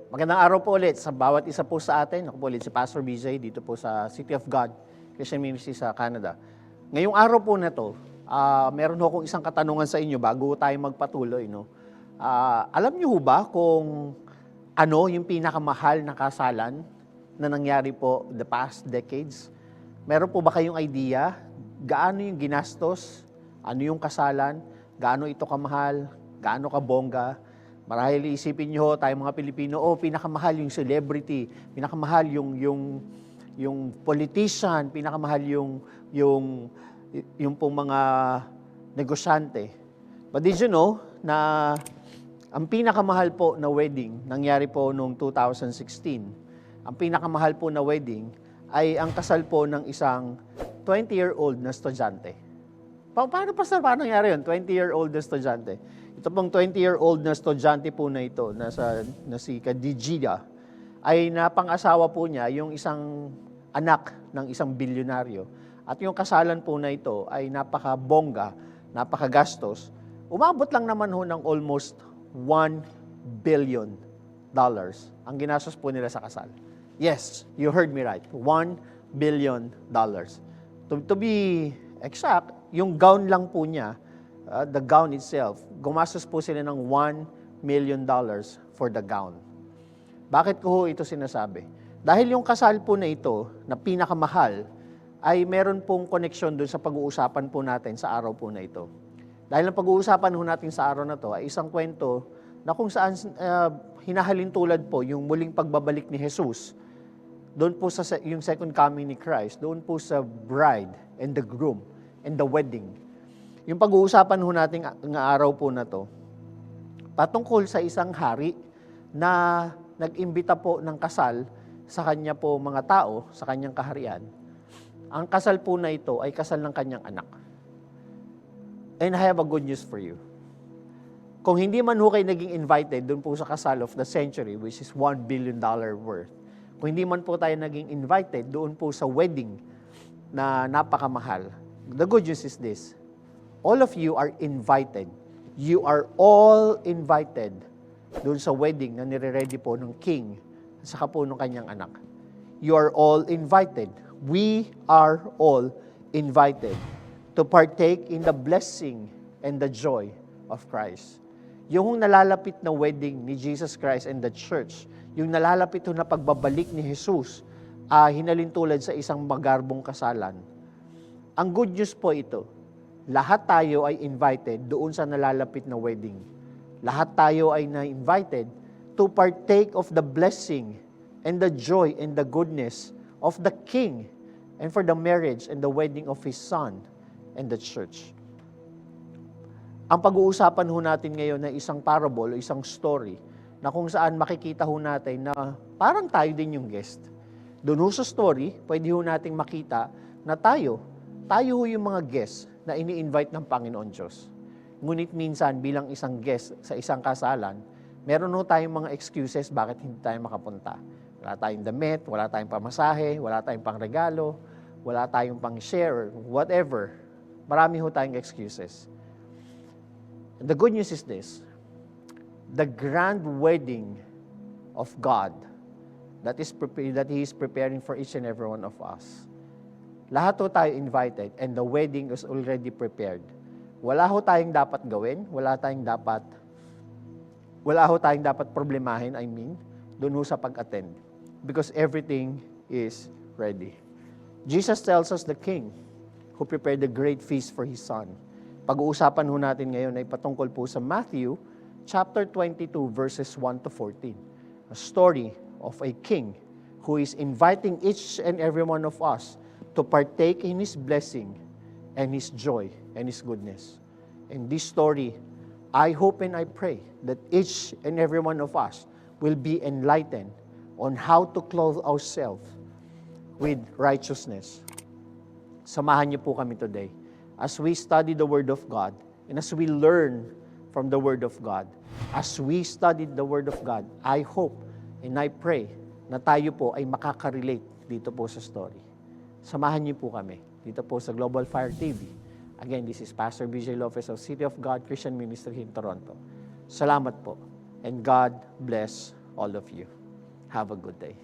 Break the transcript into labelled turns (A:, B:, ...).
A: Magandang araw po ulit sa bawat isa po sa atin. Ako po ulit si Pastor BJ dito po sa City of God Christian Ministry sa Canada. Ngayong araw po na to, meron ho akong isang katanungan sa inyo bago tayo magpatuloy. No? Alam niyo ho ba kung ano yung pinakamahal na kasalan na nangyari po the past decades? Meron po ba kayong idea? Gaano yung ginastos? Ano yung kasalan? Gaano ito kamahal? Gaano kabongga? Marahil isipin nyo, tayong mga Pilipino, pinakamahal yung celebrity, pinakamahal yung politician, pinakamahal yung pong mga negosyante. But did you know na ang pinakamahal po na wedding nangyari po noong 2016? Ang pinakamahal po na wedding ay ang kasal po ng isang 20-year-old na estudyante. Paano nangyari yun? 20-year-old na estudyante. Ito pong 20-year-old na estudyante po na ito, na si Kadigida, ay napang-asawa po niya yung isang anak ng isang bilyonaryo. At yung kasalan po na ito ay napakabongga, napakagastos. Umabot lang naman ho ng almost $1 billion ang ginastos po nila sa kasal. Yes, you heard me right. $1 billion. To be exact, yung gown lang po niya, the gown itself, gumastos po sila ng $1 million for the gown. Bakit ko ho ito sinasabi? Dahil yung kasal po na ito, na pinakamahal, ay meron pong koneksyon doon sa pag-uusapan po natin sa araw po na ito. Dahil ang pag-uusapan po natin sa araw na to ay isang kwento na kung saan hinahalin tulad po yung muling pagbabalik ni Jesus, doon po sa yung second coming ni Christ, doon po sa bride and the groom and the wedding. Yung pag-uusapan ho natin ng araw po na to, patungkol sa isang hari na nag-imbita po ng kasal sa kanya po mga tao, sa kanyang kaharian. Ang kasal po na ito ay kasal ng kanyang anak. And I have a good news for you. Kung hindi man ho kayo naging invited doon po sa kasal of the century, which is $1 billion worth, kung hindi man po tayo naging invited doon po sa wedding na napakamahal, the good news is this: all of you are invited. You are all invited doon sa wedding na nire-ready po ng king at saka po ng kanyang anak. You are all invited. We are all invited to partake in the blessing and the joy of Christ. Yung nalalapit na wedding ni Jesus Christ and the church, yung nalalapit na pagbabalik ni Jesus, hinalintulad sa isang magarbong kasalan. Ang good news po ito, lahat tayo ay invited doon sa nalalapit na wedding. Lahat tayo ay na-invited to partake of the blessing and the joy and the goodness of the King and for the marriage and the wedding of His Son and the church. Ang pag-uusapan ho natin ngayon ay isang parable o isang story na kung saan makikita ho natin na parang tayo din yung guest. Doon ho sa story, pwede ho nating makita na tayo ho yung mga guest na ini-invite ng Panginoon Diyos. Ngunit minsan bilang isang guest sa isang kasalan, meron ho tayong mga excuses bakit hindi tayo makapunta. Wala tayong damit, wala tayong pamasahe, wala tayong pangregalo, wala tayong pang-share, whatever. Marami ho tayong excuses. And the good news is this: the grand wedding of God that He is preparing for each and every one of us. Lahat ho tayo invited and the wedding is already prepared. Wala ho tayong dapat gawin, wala ho tayong dapat problemahin, doon ho sa pag-attend. Because everything is ready. Jesus tells us the King who prepared the great feast for His Son. Pag-uusapan ho natin ngayon ay patungkol po sa Matthew chapter 22 verses 1 to 14. A story of a king who is inviting each and every one of us to partake in His blessing and His joy and His goodness. In this story, I hope and I pray that each and every one of us will be enlightened on how to clothe ourselves with righteousness. Samahan niyo po kami today as we study the Word of God and as we learn from the Word of God. As we study the Word of God, I hope and I pray na tayo po ay makaka-relate dito po sa story. Samahan niyo po kami dito po sa Global Fire TV. Again, this is Pastor BJ Lopez of City of God Christian Ministry in Toronto. Salamat po. And God bless all of you. Have a good day.